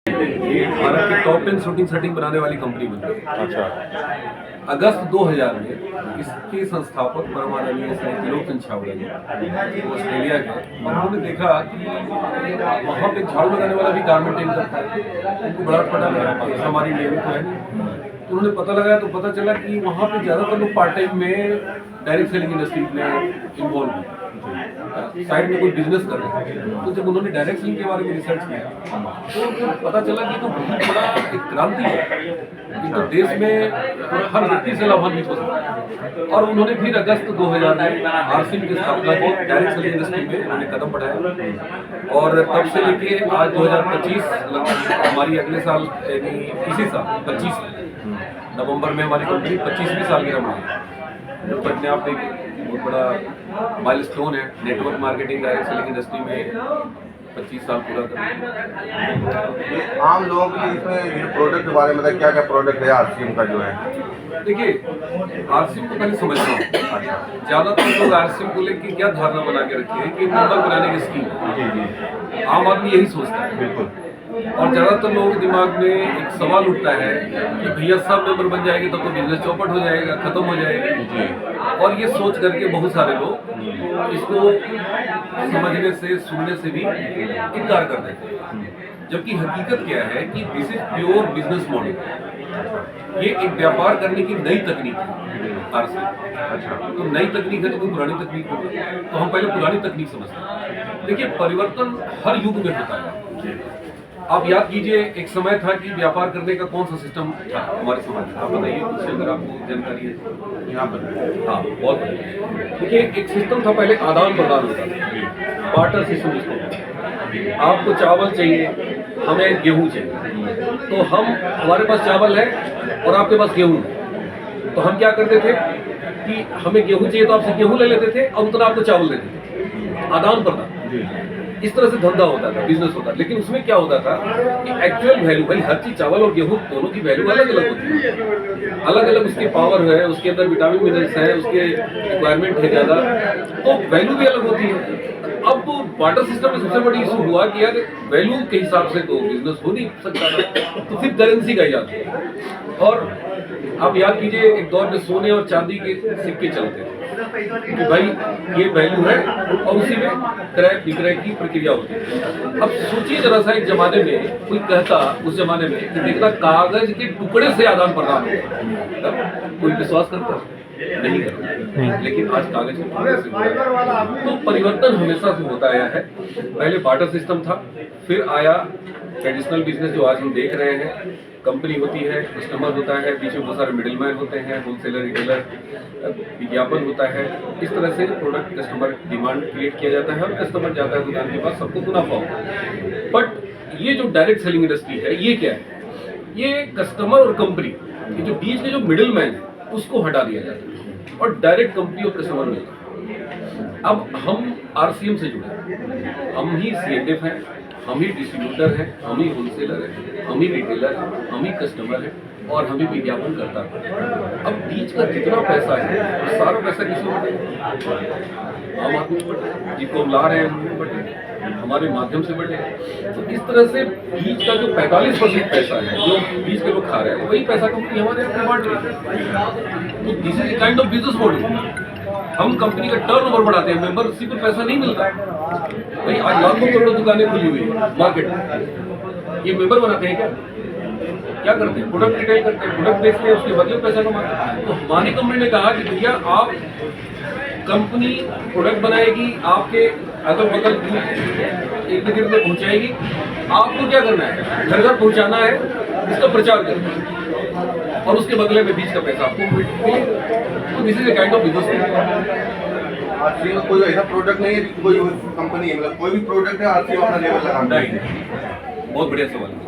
ये भारत की top 10 shooting setting बनाने वाली कंपनी बन गई। अच्छा। अगस्त 2000 में इसके संस्थापक परमानंदीय से त्रिलोचन छाबड़ा जी वो ऑस्ट्रेलिया गए और उन्होंने देखा कि वहाँ पे झाड़ू लगाने वाला भी गारमेंट टेन करता है। उनको बड़ा पता लगा हमारी नियमित है, तो उन्होंने पता लगाया तो पता चला कि वहाँ पे ज़्यादातर लोग पार्ट टाइम में डायरेक्ट सेलिंग इंडस्ट्री में इन्वॉल्व हैं, साइड में कोई बिजनेस कर रहे हैं। तो जब उन्होंने डायरेक्ट सेलिंग के बारे में रिसर्च किया तो पता चला कि तो बहुत बड़ा एक क्रांति है कि तो देश में हर व्यक्ति से लाभान्वित हो सकता है। और उन्होंने फिर अगस्त 2000 में आरसीएम की स्थापना की, डायरेक्ट सेलिंग इंडस्ट्री में उन्होंने कदम बढ़ाया और तब से लेके आज 2025 लगभग हमारी अगले साल यानी इसी साल 25 नवंबर में हमारी कंपनी 25वीं सालगिरह मनाई, जो अपने आप एक बहुत बड़ा माइलस्टोन है। Network marketing direct selling industry में 25 साल पूरा कर। आम लोगों के लिए इसमें प्रोडक्ट के बारे में बताइए, क्या क्या प्रोडक्ट है आरसीएम का जो है? देखिए, आरसीएम को पहले समझना हो। ज़्यादातर लोग आरसीएम को लेकर क्या धारणा बना के रखी है कि नंबर बनाने की स्कीम है। जी। आम आदमी यही सोचता है बिल्कुल। और ज़्यादातर लोगों के दिमाग में एक सवाल उठता है कि भैया सब मेंबर बन जाएंगे तब तो बिजनेस चौपट हो जाएगा, खत्म हो जाएगा जी। और ये सोच करके बहुत सारे लोग इसको समझने से सुनने से भी इनकार कर देते हैं। जबकि हकीकत क्या है कि this is pure business model. ये एक व्यापार करने की नई तकनीक है आरसीएम। अच्छा। तो नई तकनीक है तो कोई पुरानी तकनीक होगी, तो हम पहले पुरानी तकनीक समझते हैं। देखिए, परिवर्तन हर युग में होता है। आप याद कीजिए, एक समय था कि व्यापार करने का कौन सा सिस्टम था हमारे समाज में, आप बताइए कुछ अगर आपको जानकारी है यहाँ पर। हाँ, बहुत बढ़िया। देखिए, एक सिस्टम था पहले, आदान प्रदान होता था, बार्टर सिस्टम जिसको कहते हैं। आपको चावल चाहिए, हमें गेहूं चाहिए, तो हमारे पास चावल है और आपके पास गेहूं है, तो हम क्या करते थे कि हमें गेहूं चाहिए तो आपसे गेहूं ले लेते थे और उतना आपको चावल देते थे। आदान प्रदान इस तरह से धंधा होता था, बिजनेस होता था। लेकिन उसमें क्या होता था कि एक्चुअल वैल्यू, भाई हर चीज चावल और गेहूं दोनों की वैल्यू अलग अलग होती है, अलग अलग उसकी पावर है, उसके अंदर विटामिन मिनरल्स है, उसके रिक्वायरमेंट है ज़्यादा, तो वैल्यू भी अलग होती है। अब तो बार्टर सिस्टम में सबसे बड़ी इशू हुआ कि यार वैल्यू के हिसाब से तो बिजनेस हो नहीं सकता था, तो फिर करेंसी का इजाद हुआ। और आप याद कीजिए, एक दौर में सोने और चांदी के सिक्के चलते थे कि भाई ये वैल्यू है और उसी में क्रय विक्रय की प्रक्रिया होती है। अब सोचिए जरा सा, एक जमाने में कोई कहता उस जमाने में कि देखना कागज के टुकड़े से आदान प्रदान होगा, कोई विश्वास करता नहीं करता। लेकिन आज कागज के टुकड़े से होता है। तो परिवर्तन हमेशा से होता आया है। पहले बार्टर सिस्टम था, फिर आया ट्रेडिशनल बिजनेस जो आज हम देख रहे हैं। कंपनी होती है, कस्टमर होता है, बीच में बहुत सारे मिडिलमैन होते हैं, होलसेलर, रिटेलर, विज्ञापन होता है। इस तरह से प्रोडक्ट कस्टमर डिमांड क्रिएट किया जाता है और कस्टमर जाता है दुकान के पास, सबको मुनाफा होता है। बट ये जो डायरेक्ट सेलिंग इंडस्ट्री है, ये क्या है? ये कस्टमर और कंपनी ये जो बीच के जो मिडिलमैन है उसको हटा दिया जाता है और डायरेक्ट कंपनी और कस्टमर मिलता है। अब हम आरसीएम से जुड़े, हम ही सीएनएफ हैं, हम ही डिस्ट्रीब्यूटर हैं, हम ही होलसेलर हैं, हम ही रिटेलर हैं, हम ही कस्टमर हैं और हम ही विज्ञापन करता है। अब बीच का जितना पैसा है वो सारा पैसा किसी को बटे, आम आदमी को बटे, जिनको हम ला रहे हैं उनको बटे, हमारे माध्यम से बटे। तो इस तरह से बीच का जो 45% पैसा है जो बीच के लोग खा रहे हैं, वही पैसा कंपनी हमारे यहाँ बांट रही है। तो this is kind of business model. हम कंपनी का टर्नओवर बढ़ाते हैं, मेंबरशिप पर पैसा नहीं मिलता भाई। आज लाखों करोड़ों दुकानें खुली हुई है मार्केट में, ये मेंबर बनाते हैं क्या करते हैं? प्रोडक्ट रिटेल करते हैं, प्रोडक्ट बेचते हैं, उसके बदले पैसा कमाते हैं। तो हमारी कंपनी ने कहा कि भैया आप कंपनी प्रोडक्ट बनाएगी, आपके अगल बगल इर्द गिर्द में पहुंचाएगी, आपको क्या करना है? घर घर पहुंचाना है, इसका प्रचार करना है और उसके बदले में बीच का पैसा आपको मिलेगा। तो this is a kind of business. RCM कोई ऐसा प्रोडक्ट नहीं है, कोई कंपनी है, मतलब कोई भी प्रोडक्ट है आरसीएम अपना लेवल लगाता है। बहुत बढ़िया सवाल है।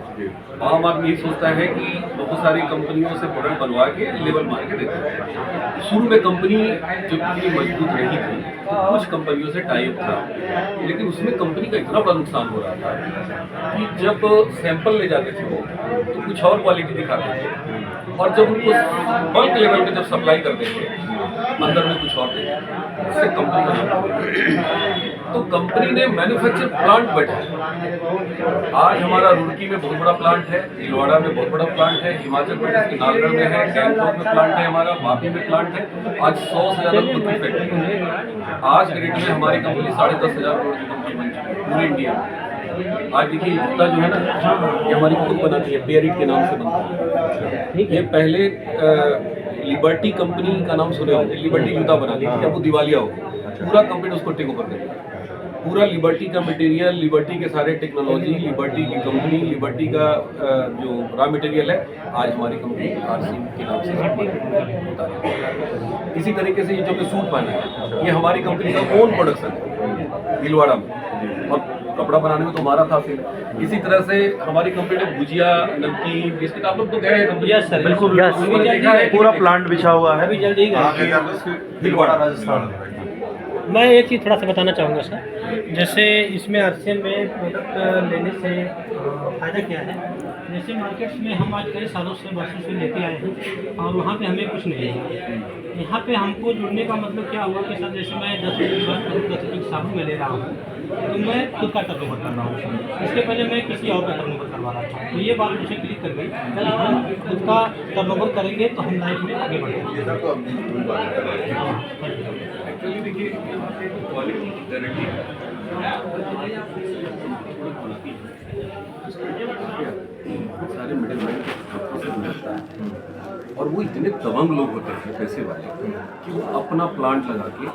आम आदमी सोचता है कि बहुत सारी कंपनियों से प्रोडक्ट बनवा के लेवल मार के देते हैं। शुरू में कंपनी जब इतनी मजबूत नहीं थी, कुछ कंपनियों से टाई अप था, लेकिन उसमें कंपनी का इतना बड़ा नुकसान हो रहा था कि जब सैंपल ले जाते थे वो तो कुछ और क्वालिटी दिखाते थे और जब उनको बल्क लेवल में जब सप्लाई करते थे अंदर में कुछ और थे, इससे कंपनी का तो कंपनी ने मैन्युफैक्चर प्लांट बैठाया। आज हमारा रुड़की में बहुत बड़ा प्लांट है, भीलवाड़ा में बहुत बड़ा प्लांट है, हिमाचल प्रदेश के नालगढ़ में है, गैंगटॉक में प्लांट है हमारा, वापी में प्लांट है। आज 100 से ज़्यादा खुद की फैक्ट्री है। आज के डेट में हमारी कंपनी 10,500 करोड़ की कंपनी बन चुकी है पूरे इंडिया में। आज देखिए जूता जो है ना, ये हमारी खुद बनाती है, पेरिट के नाम से बनता है। ये पहले लिबर्टी कंपनी का नाम सुने होंगे, लिबर्टी जूता बनाती थी, जब वो दिवालिया हो पूरा कंपनी उसको टेक ओवर कर दिया। पूरा लिबर्टी का मटेरियल, लिबर्टी के सारे टेक्नोलॉजी, लिबर्टी की कंपनी, लिबर्टी का जो रॉ मटेरियल है, आज हमारी कंपनी आरसी के नाम से होता है। इसी तरीके से ये जो मैं सूट पहना है, ये हमारी कंपनी का ओन प्रोडक्शन है भीलवाड़ा में, और कपड़ा बनाने में तो हमारा था फिर। इसी तरह से हमारी कंपनी ने भुजिया, नमकीन, बिस्किट, आप लोग तो गए हैं कंपनी? यस सर, बिल्कुल। पूरा प्लांट बिछा हुआ है, अभी जल्दी भीलवाड़ा राजस्थान। मैं एक चीज़ थोड़ा सा बताना चाहूँगा सर। जैसे इसमें आरसीएल में प्रोडक्ट लेने से फ़ायदा क्या है, जैसे मार्केट्स में हम आज कई सालों से वर्षों से लेते आए हैं और वहाँ पे हमें कुछ नहीं है। यहाँ पे हमको जुड़ने का मतलब क्या हुआ कि सर जैसे मैं 10 रुपये साबुन में ले रहा हूँ, तो मैं खुद का टर्नओवर कर रहा हूँ, इसके पहले मैं किसी और का टर्नओवर करवा रहा था। तो ये बात मुझे क्लिक कर गई, अगर हम खुद का टर्नओवर करेंगे तो हम लाइफ में आगे बढ़ेंगे। एक्चुअली देखिए क्वालिटी की गारंटी सारे मिडिल मैन से मिलता है, और वो इतने दबंग लोग होते हैं पैसे वाले कि वो अपना प्लांट लगा के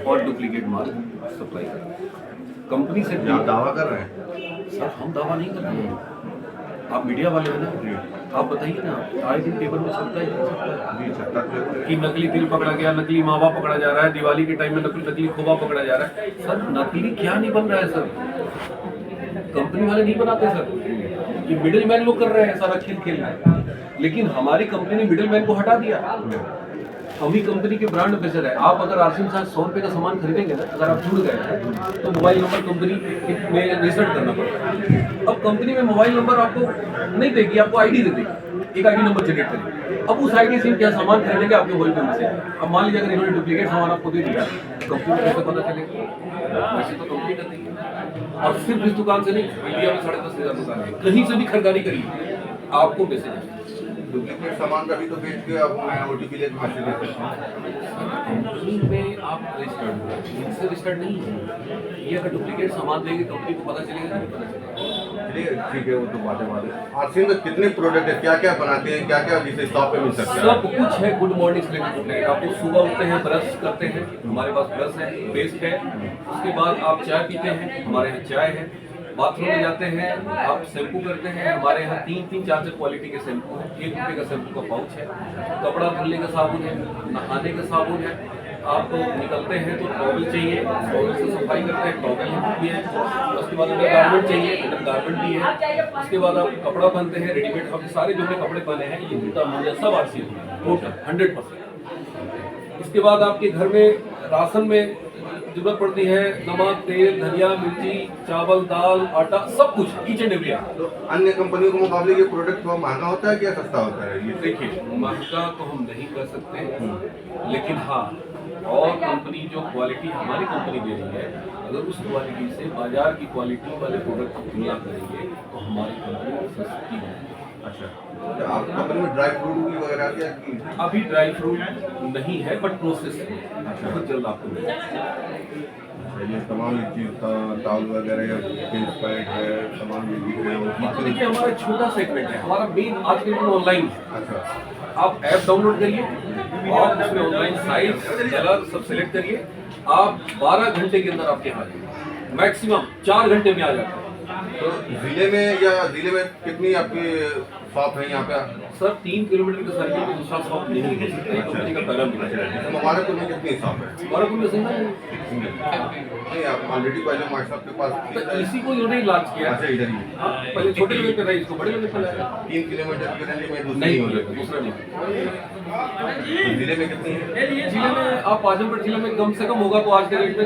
और डुप्लीकेट माल सप्लाई करते हैं कंपनी से। आप दावा कर रहे हैं? सर हम दावा नहीं कर रहे हैं, आप मीडिया वाले हैं ना, आप बताइए ना, आए दिन पेपर में चलता है कि नकली तिल पकड़ा गया, नकली मावा पकड़ा जा रहा है, दिवाली के टाइम में नकली खोवा पकड़ा जा रहा है। सर नकली क्या नहीं बन रहा है सर, कंपनी वाले नहीं बनाते सर, ये मिडिल मैन लोग कर रहे हैं सारा खेल खेल रहे हैं। लेकिन हमारी कंपनी ने मिडिल मैन को हटा दिया, हम ही कंपनी के ब्रांड एम्बेसडर है। आप अगर आरसीएम साथ 100 रुपये का सामान खरीदेंगे ना, अगर आप जुड़ गए हैं तो मोबाइल नंबर कंपनी में रिसर्च करना पड़ेगा। अब कंपनी में मोबाइल नंबर आपको नहीं देगी, आपको आईडी दे देगी, एक आईडी नंबर जनरेट करेगी। अब उस आईडी से क्या सामान खरीदेंगे आपके मोबाइल नंबर से। अब मान लीजिए अगर इन्होंने डुप्लीकेट सामान आपको दे दिया, कंपनी को कैसे पता चलेगा? वैसे तो कंपनी कर देगी। और सिर्फ इस दुकान से नहीं, इंडिया में 10,500 दुकान है, कहीं से भी खरीदारी करिए आपको मैसेज आएगा। डुप्लीकेट सामान का भी तो बेच के अब मैं ओटीपी लेके मैसेज दे सकता हूँ। कंपनी में आप रजिस्टर्ड हो, इनसे रजिस्टर्ड नहीं है। ये अगर डुप्लीकेट सामान देंगे कंपनी को पता चलेगा नहीं पता चलेगा। चलिए ठीक है, वो तो बातें आरसीएम में कितने प्रोडक्ट है, क्या क्या बनाते हैं, क्या क्या जिसे शॉप पे मिल सकता है? सब कुछ है। गुड मॉर्निंग से लेकर गुड नाइट। आप लोग सुबह उठते हैं, ब्रश करते हैं, हमारे पास ब्रश है, पेस्ट है। उसके बाद आप चाय पीते हैं, हमारे यहाँ चाय है। बाथरूम में जाते हैं, आप शैम्पू करते हैं, हमारे यहाँ 3-3, 4-4 क्वालिटी के शैम्पू हैं। 1 रुपये का शैम्पू का पाउच है। कपड़ा धुलने का साबुन है, नहाने का साबुन है। आप निकलते हैं तो टॉवल चाहिए, टॉवल से सफाई करते हैं, टॉवल भी है। उसके बाद अंडर गारमेंट चाहिए, अंडर गारमेंट भी है। उसके बाद आप कपड़ा पहनते हैं रेडीमेड। आप सारे जो हमने कपड़े पहने हैं, ये जूता मोजा सब आरसीएम टोटल 100%। इसके बाद आपके घर में राशन में जरूरत पड़ती है, नमक, तेल, धनिया, मिर्ची, चावल, दाल, आटा, सब कुछ ईच एंड एवरी। तो अन्य कंपनियों के मुकाबले ये प्रोडक्ट थोड़ा महंगा होता है क्या सस्ता होता है? ये देखिए महंगा तो हम नहीं कर सकते, लेकिन हाँ, और कंपनी जो क्वालिटी हमारी कंपनी दे रही है, अगर उस क्वालिटी से बाजार की क्वालिटी वाले प्रोडक्ट की तुलना करेंगे तो हमारी कंपनी सस्ती है। अच्छा, तो आप कंपनी में ड्राई फ्रूट भी वगैरह क्या? अभी ड्राई फ्रूट नहीं है, बट प्रोसेस है, बहुत जल्द आपको मिलेगा। ये तमाम चीज टावल वगैरह या फेस पैक है, तमाम ये दिख रहे हैं। तो देखिए हमारा छोटा सेगमेंट है, हमारा मेन आज के दिन ऑनलाइन है। अच्छा, आप ऐप डाउनलोड करिए और उसमें ऑनलाइन साइज, कलर सब सेलेक्ट करिए। आप 12 घंटे के अंदर आपके पास मैक्सिमम 4 घंटे में आ जाता है। तो जिले में कितनी आपकी शॉप है यहाँ पे? सर 3 किलोमीटर के सर्किल में दूसरा शॉप नहीं हो सकता है, कंपनी का पहला मिला है। तो मुबारकपुर में कितनी शॉप है? मुबारकपुर में सिंगल है। नहीं, आप ऑलरेडी पहले हमारे शॉप के पास तो इसी को इन्होंने लॉन्च किया। अच्छा, इधर ही हाँ, पहले छोटे लेवल पे था, इसको बड़े लेवल पे लाया। 3 किलोमीटर की रेंज में दूसरी नहीं हो हो सकती। दूसरा नहीं। तो जिले में कितनी है? जिले में आप आजमगढ़ जिले में कम से कम होगा तो आज के रेट में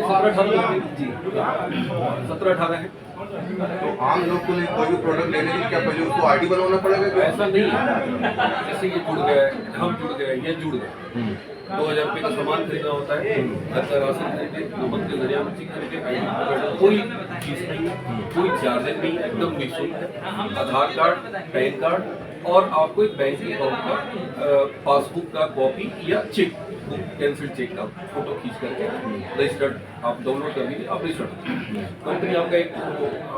17-18 है। तो आम लोग को लिए कोई भी प्रोडक्ट लेने के लिए क्या पहले उसको आईडी बनवाना पड़ेगा क्या? ऐसा नहीं है, जैसे ये जुड़ गए, हम जुड़ गए, ये जुड़ गए, 2000 रुपये का सामान खरीदना होता है, घर का राशन खरीदे, नमक के दरिया मिर्ची खरीदे, कोई फीस नहीं है, कोई चार्जेस नहीं है, एकदम निःशुल्क है। आधार कार्ड, पैन कार्ड और आपको एक बैंक अकाउंट का पासबुक का कॉपी या चेक बुक, कैंसिल चेक का फोटो खींच करके रजिस्टर्ड आप डाउनलोड कर लीजिए, आप रजिस्टर्ड कंपनी आपका एक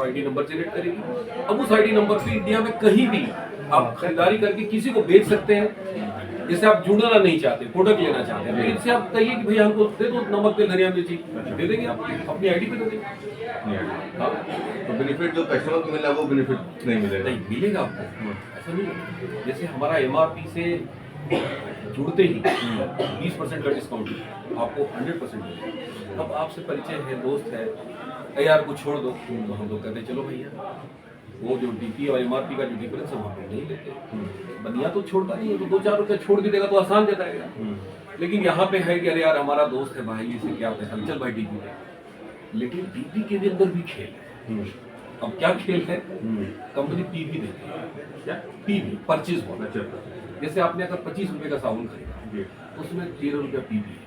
आईडी नंबर जनरेट करेगी। अब उस आईडी नंबर से इंडिया में कहीं भी आप खरीदारी करके किसी को बेच सकते हैं। जैसे आप जुड़ना नहीं चाहते, प्रोडक्ट लेना चाहते हैं, लेकिन इससे आप कहिए कि भैया हमको दे दो नमक तेल धनिया मिर्ची, दे देंगे, आप अपनी आईडी पे दे देंगे। हाँ, तो बेनिफिट जो कस्टमर को मिला वो बेनिफिट नहीं मिलेगा? नहीं मिलेगा आपको, ऐसा नहीं है। जैसे हमारा एमआरपी से जुड़ते ही 20% का डिस्काउंट आपको 100% मिलेगा। अब आपसे परिचय है, दोस्त है, यार को छोड़ दो, तो हम लोग कहते हैं चलो भैया, वो जो डीपी और एमआरपी का जो डिफरेंस है वहाँ पे नहीं लेते। बनिया तो छोड़ता नहीं है, तो 2-4 रुपये छोड़ भी देगा तो आसान जताएगा। लेकिन यहाँ पे है कि अरे यार हमारा दोस्त है भाई, इसे क्या पैसा, चल भाई डीपी पे। लेकिन डीपी के भी अंदर भी खेल है। अब क्या खेल है, कंपनी पीवी देती है, क्या पीवी परचेज बोला। जैसे आपने अगर 25 रुपये का साबुन खरीदा, उसमें 13 रुपया पीवी है,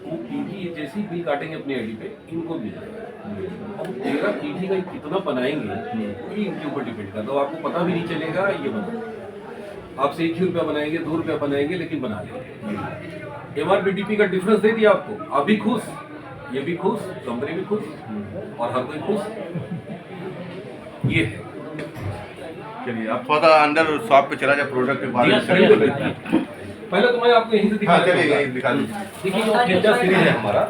वो पीवी जैसे ही बिल काटेंगे अपनी आईडी पे इनको मिल जाएगा। अब 13 पीवी का कितना बनाएंगे ये इनके ऊपर डिपेंड करता है, आपको पता भी नहीं चलेगा ये बना। आपसे 1 रुपया बनाएंगे, 2 रुपया बनाएंगे, लेकिन बना लेंगे। एमआरपी डीपी का डिफरेंस दे दिया आपको, आप भी खुश, ये भी खुश, कंपनी भी खुश और हर कोई खुश। ये है। चलिए आप थोड़ा सा अंदर शॉप पे चला जाए, प्रोडक्ट के बारे में पहले तो मैं आपको यहीं से दिखा दिखा दीजिए। देखिए जो ठेंजा सीरीज है हमारा,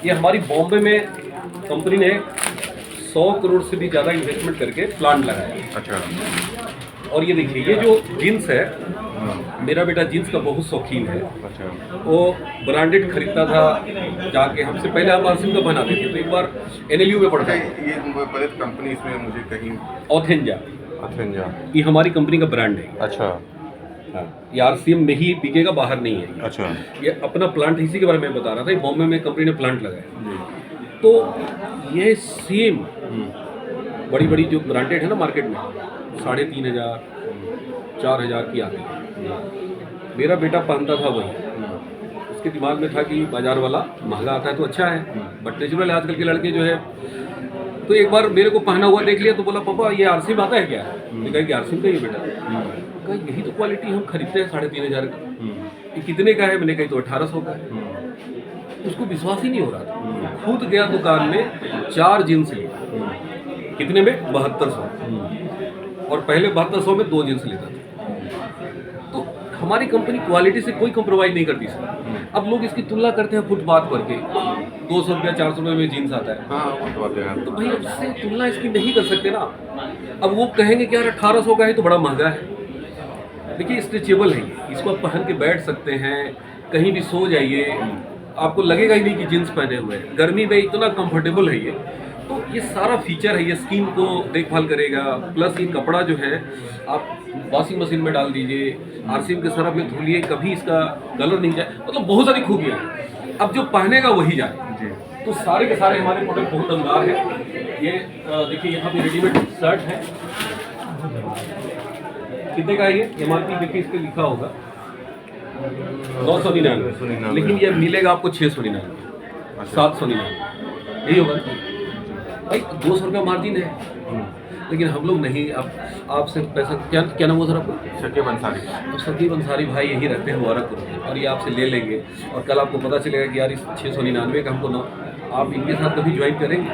ये हमारी बॉम्बे में कंपनी ने 100 करोड़ से भी ज़्यादा इन्वेस्टमेंट करके प्लांट लगाया। अच्छा। और ये देखिए, ये जो जीन्स है, मेरा बेटा जीन्स का बहुत शौकीन है। अच्छा। वो ब्रांडेड खरीदता था जाके, हमसे पहले हम आरसिम का बनाते थे, तो एक बार NLU में पढ़ता है। ये पहले कंपनी इसमें मुझे कहीं ऑथेंजा, अच्छा। ये हमारी कंपनी का ब्रांड है। अच्छा। हाँ, ये आरसीएम में ही बिकेगा, बाहर नहीं है। अच्छा। ये अपना प्लांट, इसी के बारे में बता रहा था, बॉम्बे में कंपनी ने प्लांट लगाया। तो ये सेम बड़ी बड़ी जो ब्रांडेड है ना मार्केट में, 3500 4000 की आती है। मेरा बेटा पहनता था वही, उसके दिमाग में था कि बाजार वाला महंगा आता है तो अच्छा है, बट नेचुरल आजकल के लड़के जो है। तो एक बार मेरे को पहना हुआ देख लिया तो बोला पापा ये आरसीएम आता है क्या? मैंने कहा कि आरसीएम का ही बेटा, कहा यही तो क्वालिटी हम खरीदते हैं 3500 का, ये कितने का है? मैंने कहा तो 1800 का है। उसको विश्वास ही नहीं हो रहा था। खुद गया दुकान में 4 जीन्स लिया, कितने में? 7200, और पहले 7200 में 2 जीन्स लेता था। तो हमारी कंपनी क्वालिटी से कोई कॉम्प्रोमाइज़ नहीं करती सर। अब लोग इसकी तुलना करते हैं फुटपाथ पर के, 200 रुपया 400 रुपये में जीन्स आता है। हाँ, तो भाई उससे तुलना इसकी नहीं कर सकते ना। अब वो कहेंगे कि यार 1800 का है तो बड़ा महंगा है। देखिए स्ट्रेचेबल है, इसको आप पहन के बैठ सकते हैं, कहीं भी सो जाइए, आपको लगेगा ही नहीं कि जीन्स पहने हुए हैं। गर्मी में इतना कंफर्टेबल है ये। तो ये सारा फीचर है, ये स्किन को देखभाल करेगा, प्लस ये कपड़ा जो है आप वॉशिंग मशीन में डाल दीजिए, आरसीएम के सरफ में धुलिए, कभी इसका कलर नहीं जाए, मतलब बहुत सारी खूबियाँ हैं। अब जो पहनेगा वही जाए। तो सारे के सारे हमारे प्रोडक्ट बहुत दमदार है। ये देखिए यहाँ पे रेडीमेड शर्ट है, कितने का है ये? एमआरपी देखिए इस पे लिखा होगा 999, लेकिन ये मिलेगा आपको 699, 799, यही होगा भाई। 200 रुपया मार्जिन है, लेकिन हम लोग नहीं। अब आपसे पैसा क्या नाम हुआ सर आपको? शकीब अंसारी। तो शकीब अंसारी भाई यही रहते हैं मुबारकपुर में, और ये आपसे ले लेंगे, और कल आपको पता चलेगा कि यार इस 699 का हमको आप इनके साथ कभी ज्वाइन करेंगे?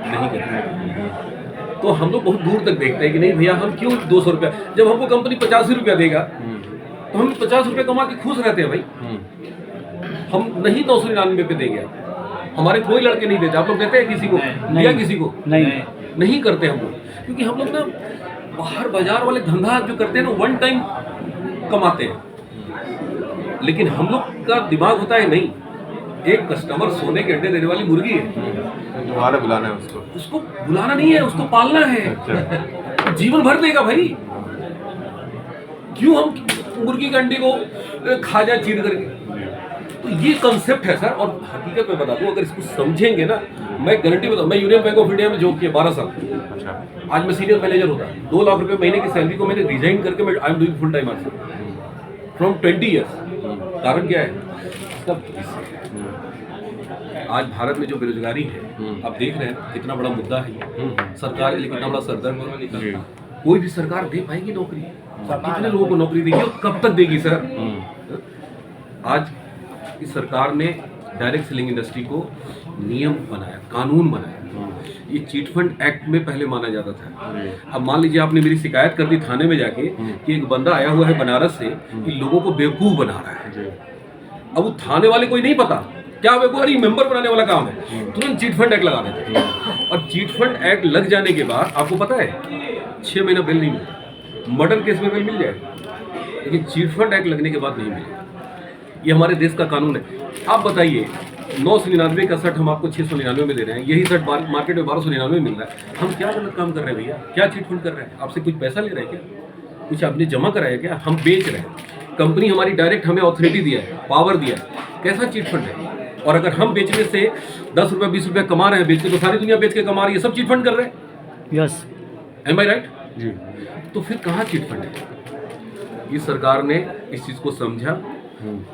नहीं करेंगे। तो हम लोग बहुत दूर तक देखते हैं कि नहीं भैया हम क्यों 200 रुपया, जब हमको कंपनी 85 रुपया देगा तो हम 50 रुपये कमा के खुश रहते हैं भाई। हम नहीं 999 पे देंगे, हमारे कोई लड़के नहीं देते। आप लोग देते हैं किसी को? दिया किसी को? नहीं करते हम लोग, क्योंकि हम लोग ना बाहर बाजार वाले धंधा जो करते हैं ना, वन टाइम कमाते हैं। लेकिन हम लोग का दिमाग होता है नहीं, एक कस्टमर सोने के अंडे देने वाली मुर्गी है, दोबारा बुलाना है उसको बुलाना नहीं है, उसको पालना है, जीवन भर देगा भाई। क्यों हम मुर्गी के अंडे को खा जाए चीर करके? तो ये कंसेप्ट है सर, और हकीकत में बता दूं, अगर इसको समझेंगे ना, मैं गारंटी बताऊं, मैं यूनियन बैंक ऑफ इंडिया में जॉब किया 12 साल। अच्छा। आज मैं सीनियर मैनेजर होता, 2 लाख रुपए महीने की सैलरी को मैंने रिजाइन करके मैं I am doing full time आज फ्रॉम 20 ईयर्स। कारण क्या है इसका? आज भारत में जो बेरोजगारी है, आप देख रहे हैं कितना बड़ा मुद्दा है ये। सरकार के लिए कितना बड़ा सरदर्द है। कोई भी सरकार दे पाएगी नौकरी? कितने लोगों को नौकरी देगी और कब तक देगी सर? आज इस सरकार ने डायरेक्ट सेलिंग इंडस्ट्री को नियम बनाया, कानून बनाया। ये चीट फंड एक्ट में पहले माना जाता था। अब मान लीजिए आपने मेरी शिकायत कर दी थाने में जाके कि एक बंदा आया हुआ है बनारस से कि लोगों को बेवकूफ बना रहा है। अब वो थाने वाले कोई नहीं पता क्या बेवकूफ, अरे मेंबर बनाने वाला काम है, तुरंत चीट फंड एक्ट लगा देते हैं। और चीट फंड एक्ट लग जाने के बाद आपको पता है 6 महीना बेल नहीं मिलता। मर्डर केस में बेल मिल जाएगा, लेकिन चीट फंड एक्ट लगने के बाद नहीं मिलेगा। ये हमारे देश का कानून है। आप बताइए 999 का शर्ट हम आपको 699 में दे रहे हैं, यही शर्ट मार्केट में 1299 में मिल रहा है। हम क्या गलत काम कर रहे हैं भैया? क्या चीट फंड कर रहे हैं? आपसे कुछ पैसा ले रहे हैं क्या? कुछ आपने जमा कराया क्या? हम बेच रहे हैं। कंपनी हमारी डायरेक्ट हमें ऑथोरिटी दिया है, पावर दिया है। कैसा चीट फंड है? और अगर हम बेचने से 10 रुपये 20 रुपये कमा रहे हैं बेच के, तो सारी दुनिया बेच के कमा रही है, सब चीट फंड कर रहे हैं। यस, एम आई राइट जी? तो फिर कहाँ चीट फंड है? ये सरकार ने इस चीज को समझा,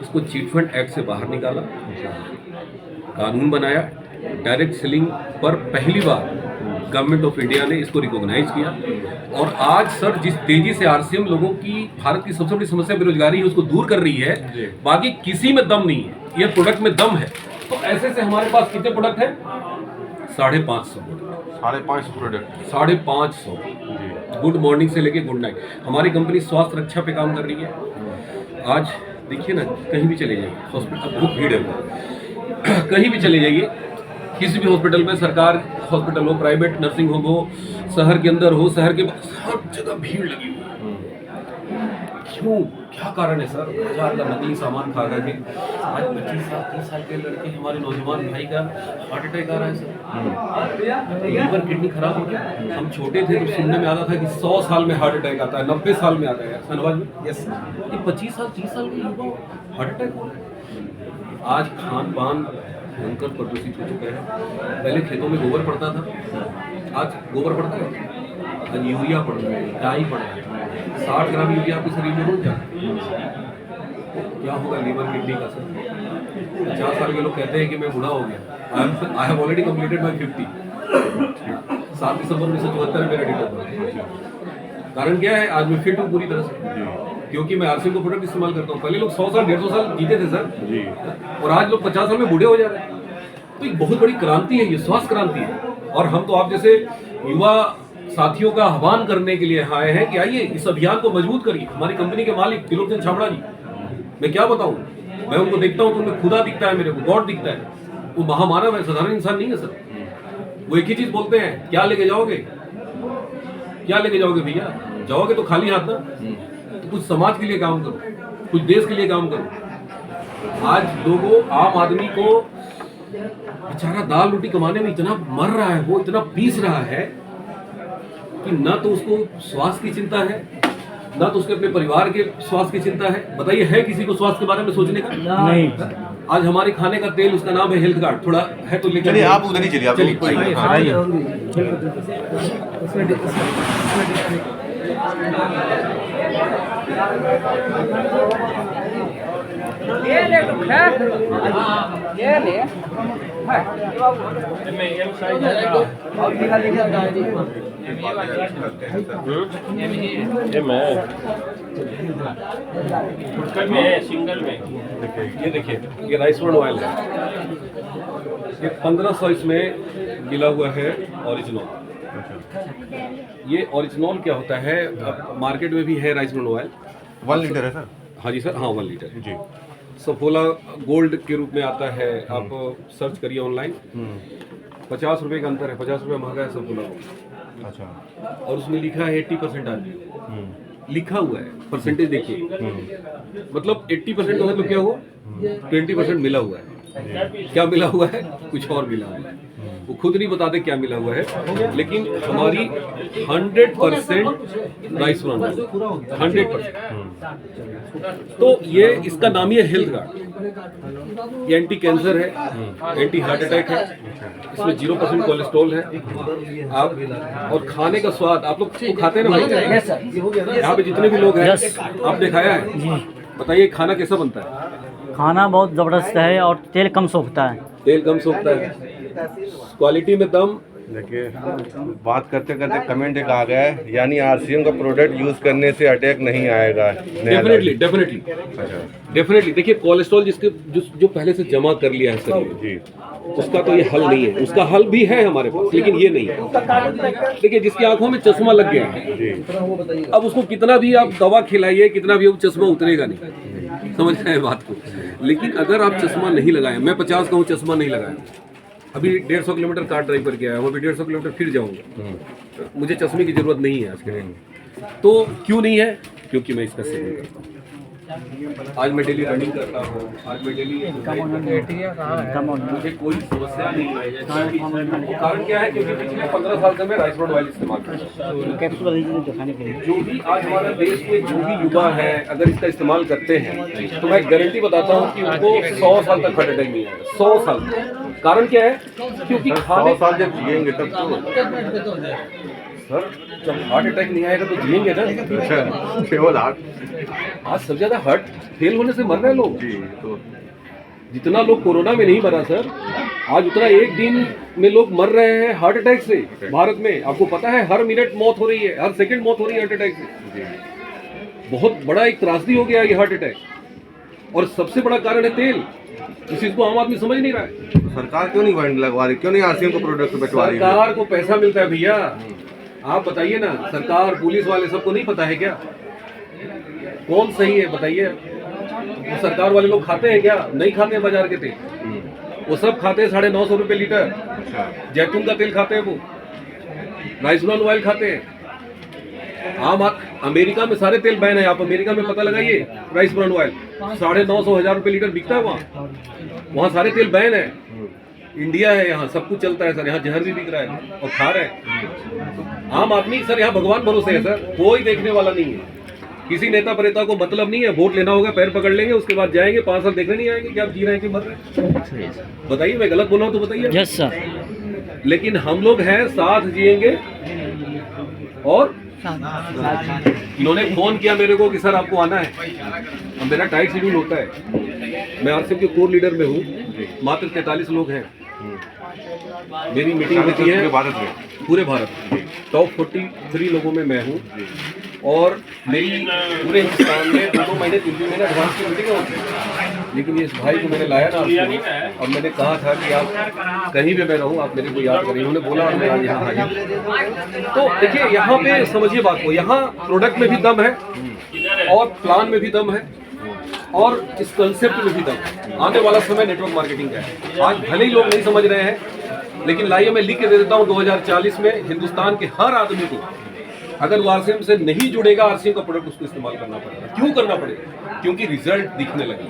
इसको चीट फंड एक्ट से बाहर निकाला, कानून बनाया। डायरेक्ट सेलिंग पर पहली बार गवर्नमेंट ऑफ इंडिया ने इसको रिकॉग्नाइज किया। और आज सर जिस तेजी से आरसीएम लोगों की, भारत की सबसे बड़ी समस्या बेरोजगारी है, उसको दूर कर रही है, बाकी किसी में दम नहीं है, ये प्रोडक्ट में दम है। तो ऐसे से हमारे पास कितने प्रोडक्ट है? 550 550 प्रोडक्ट 550 गुड मॉर्निंग से लेके गुड नाइट। हमारी कंपनी स्वास्थ्य रक्षा पे काम कर रही है। आज देखिए ना, कहीं भी चले जाइए हॉस्पिटल, बहुत भीड़ है, कहीं भी चले जाइए, किसी भी हॉस्पिटल में, सरकार हॉस्पिटल हो, प्राइवेट नर्सिंग होम हो, शहर के अंदर हो, शहर के हर जगह भीड़ लगी हुई है। क्यों? क्या कारण है सर? बाजार का नकली सामान खा करके आज 25 साल 30 साल के लड़के, हमारे नौजवान भाई का हार्ट अटैक आ रहा है सर। लीवर किडनी खराब हो गया। हम छोटे थे तो सुनने में आता था कि 100 साल में हार्ट अटैक आता है, 90 साल में आता है। धन्यवाद में यस, ये 25 साल 30 साल के युवा हार्ट अटैक हो रहा है। आज खान पान भयंकर प्रदूषित हो चुके हैं। पहले खेतों में गोबर पड़ता था, आज गोबर पड़ता है, आज यूरिया पड़ रहा है, डाई पड़ रहा है। 60 ग्राम यूरिया आपके शरीर में घुस जाता है। क्या होगा लीवर किडनी का सर? 50 साल के लोग कहते हैं कि मैं बूढ़ा हो गया। I have already completed my 50। 7 दिसंबर 1974 मेरा डेट ऑफ बर्थ। कारण क्या है? आज मैं फिट हूँ पूरी तरह से, क्योंकि मैं आरसीएम को प्रोडक्ट इस्तेमाल करता हूँ। पहले लोग 100 साल 150 साल जीते थे सर, और आज लोग 50 साल में बूढ़े हो जा रहे हैं। तो एक बहुत बड़ी क्रांति है ये, स्वास्थ्य क्रांति है। और हम तो आप जैसे युवा साथियों का आह्वान करने के लिए आए हैं कि आइए इस अभियान को मजबूत करिए। हमारी कंपनी के मालिक त्रिलोकचंद छाबड़ा जी, मैं क्या बताऊं, मैं उनको देखता हूं तो उनमें खुदा दिखता है, मेरे को गॉड दिखता है। वो महामानव है, साधारण इंसान नहीं है सर। वो एक ही चीज बोलते हैं, क्या लेके जाओगे? क्या लेके जाओगे भैया? जाओगे तो खाली हाथ ना, तो कुछ समाज के लिए काम करो, कुछ देश के लिए काम करो। आज लोगों, आम आदमी को बेचारा दाल रोटी कमाने में इतना मर रहा है, वो इतना पीस रहा है कि ना तो उसको स्वास्थ्य की चिंता है, ना तो उसके अपने परिवार के स्वास्थ्य की चिंता है। बताइए, है किसी को स्वास्थ्य के बारे में सोचने का? नहीं। आज हमारे खाने का तेल, उसका नाम है हेल्थ कार्ड। थोड़ा है तो लेकर चलिए, आप उधर ही चलिए, चलिए ये ले तो खैर, ये ले सिंगल में ये देखिए, ये राइस ब्रान ऑयल है, ये 1500 इसमें मिला हुआ है ओरिजिनल। ये ओरिजिनल क्या होता है? अब मार्केट में भी है राइस ब्रान ऑयल, 1 लीटर है सर? हाँ जी सर, हाँ 1 लीटर जी। सफोला गोल्ड के रूप में आता है, आप सर्च करिए ऑनलाइन। 50 रुपये का अंतर है, 50 रुपये महंगा है सफोला गोल्ड। अच्छा। और उसमें लिखा है 80% आदमी, लिखा हुआ है, परसेंटेज देखिए। मतलब 80% का मतलब क्या हुआ? 20% मिला हुआ है। क्या मिला हुआ है? कुछ और मिला हुआ है। वो खुद नहीं बताते क्या मिला हुआ है, लेकिन हमारी 100% राइस ब्रान, 100%। तो ये इसका नाम ही है हेल्थ गार्ड। ये एंटी कैंसर है, एंटी हार्ट अटैक है, इसमें 0% कोलेस्ट्रॉल है। आप और खाने का स्वाद, आप लोग तो खाते हैं ना भाई, यहाँ पे जितने भी लोग हैं आपने खाया है, बताइए खाना कैसा बनता है? खाना बहुत ज़बरदस्त है और तेल कम सोखता है। तेल कम सोखता है, क्वालिटी में दम। देखिए, बात करते करते कमेंट एक आ गया है, यानी आरसीएम का प्रोडक्ट यूज करने से अटैक नहीं आएगा। डेफिनेटली देखिए, कोलेस्ट्रॉल जिसके जो पहले से जमा कर लिया है शरीर जी, उसका तो ये हल नहीं है। उसका हल भी है हमारे पास, लेकिन ये नहीं है। देखिए, जिसकी आंखों में चश्मा लग गया है, जी, अब उसको कितना भी आप दवा खिलाइए, कितना भी वो चश्मा उतरेगा नहीं। समझ रहे हैं बात को? लेकिन अगर आप चश्मा नहीं लगाए, मैं 50 का हूँ, चश्मा नहीं लगाया, अभी 150 किलोमीटर कार ड्राइव करके आया हूँ, अभी 150 किलोमीटर फिर जाऊँगा, मुझे चश्मे की जरूरत नहीं है आज के दिन। तो क्यों नहीं है? क्योंकि मैं इसका सेवन करता हूँ। आज मैं डेली रनिंग करता हूँ, आज मैं डेली मुझे कोई समस्या नहीं है। कारण क्या है? क्योंकि पिछले 15 साल से मैं राइस ब्रान ऑयल इस्तेमाल करता हूँ। कैप्सूल दिखाने के लिए जो भी आज हमारे देश में जो भी युवा है, अगर इसका इस्तेमाल करते हैं तो मैं गारंटी बताता हूँ कि उनको 100 साल तक हार्ट अटैक नहीं आएगा। 100 साल। कारण क्या है? क्योंकि 100 साल जब जिएंगे तब तो सर, जब हार्ट अटैक नहीं आएगा तो जिएंगे ना। अच्छा, केवल हार्ट। आज सबसे ज्यादा हार्ट फेल होने से मर रहे हैं लोग। जी, तो जितना लोग कोरोना में नहीं मरा सर, आज उतना एक दिन में लोग मर रहे हैं हार्ट अटैक से भारत में। आपको पता है, हर मिनट मौत हो रही है, हर सेकंड मौत हो रही है हार्ट अटैक से। बहुत बड़ा एक त्रासदी हो गया ये हार्ट अटैक। और सबसे बड़ा कारण है तेल। इस चीज को आम आदमी समझ नहीं रहा है। सरकार क्यों नहीं वारंटी लगवा रही, क्यों नहीं आरसीएम का प्रोडक्ट बचवा रही है? सरकार को पैसा मिलता है भैया, आप बताइए ना। सरकार, पुलिस वाले सबको नहीं पता है क्या कौन सही है? बताइए। वो सरकार वाले लोग खाते हैं क्या? नहीं खाते हैं बाजार के तेल, वो सब खाते हैं 950 रुपये लीटर। जैतून का तेल खाते हैं, वो राइस ब्रान ऑयल खाते हैं। अमेरिका में सारे तेल बैन है। आप अमेरिका में पता लगाइए, राइस ब्रान ऑयल 950-1000 रुपये लीटर बिकता है वहाँ सारे तेल बैन है। इंडिया है, यहाँ सब कुछ चलता है सर, यहाँ जहर भी बिक रहा है और खा रहे हैं आम आदमी। सर यहाँ भगवान भरोसे है सर, कोई देखने वाला नहीं है। किसी नेता प्रेता को मतलब नहीं है। वोट लेना होगा, पैर पकड़ लेंगे, उसके बाद जाएंगे, 5 साल देखने नहीं आएंगे कि आप जी रहे हैं कि मर रहे हैं। बताइए, मैं गलत बोल रहा हूँ तो बताइए। Yes sir. लेकिन हम लोग हैं, साथ जिएंगे। और इन्होंने फोन किया मेरे को कि सर आपको आना है। अब मेरा टाइट शेड्यूल होता है। मैं आरसीएम के कोर लीडर में हूँ, मात्र 43 लोग हैं। मेरी मीटिंग होती है पूरे भारत में, टॉप 43 लोगों में मैं हूँ। और मेरी पूरे हिंदुस्तान में 2 महीने 3 महीने एडवांस की मीटिंग होती है। लेकिन इस भाई को मैंने लाया ना और मैंने कहा था कि आप कहीं भी मैं रहूँ, आप मेरे को याद करें। उन्होंने बोला और मैं आज यहाँ हाजिर। तो देखिए, यहाँ पे समझिए बात को, यहाँ प्रोडक्ट में भी दम है और प्लान में भी दम है और इस कंसेप्ट में भी दम है। आने वाला समय नेटवर्क मार्केटिंग का है। आज भले ही लोग नहीं समझ रहे हैं, लेकिन लाइए मैं लिख के दे देता हूँ, 2040 में हिंदुस्तान के हर आदमी को अगर वो आरसीएम से नहीं जुड़ेगा, आरसीएम का प्रोडक्ट उसको इस्तेमाल करना पड़ेगा। क्यों करना पड़ेगा? क्योंकि रिजल्ट दिखने लगे।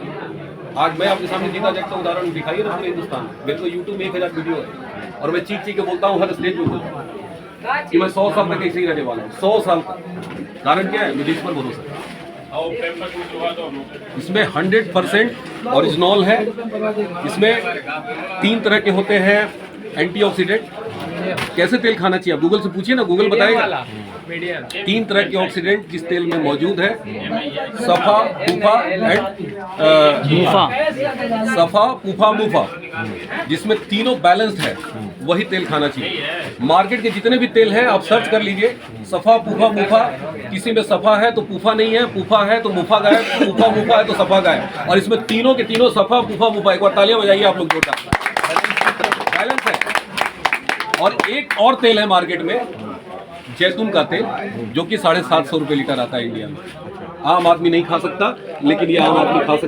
आज मैं आपके सामने जीता जागता उदाहरण दिखाइए ना पूरे हिंदुस्तान में। मेरे को यूट्यूब में 1000 वीडियो है और मैं चीख के बोलता हूँ हर स्टेज पे बोलता हूँ कि मैं 100 साल तक ऐसे ही रहने वाला हूँ। 100 साल तक। कारण क्या है? मुझे इस पर भरोसा है। इसमें 100% ओरिजिनल है। इसमें 3 तरह के होते हैं एंटीऑक्सीडेंट। कैसे तेल खाना चाहिए आप गूगल से पूछिए ना, गूगल बताएगा। 3 तरह के ऑक्सीडेंट जिस तेल में मौजूद है, सफा, पूफा एंड सफा, पूफा, मुफा, जिसमें तीनों बैलेंस्ड है, वही तेल खाना चाहिए। मार्केट के जितने भी तेल हैं आप सर्च कर लीजिए, सफा, पूफा, मुफा। किसी में सफा है तो पूफा नहीं है, पूफा है तो मुफा गायब, पूफा मुफा है तो सफा गायब। और इसमें तीनों के तीनों सफा, पूफा, मुफा। एक बार तालियां बजाइए आप लोग, जोरदार। बैलेंस है। और एक और तेल है मार्केट में, जैतून का तेल, जो कि 750 रुपये लीटर आता है इंडिया में। आम आदमी नहीं खा सकता, लेकिन ये आम आदमी खा सकता है।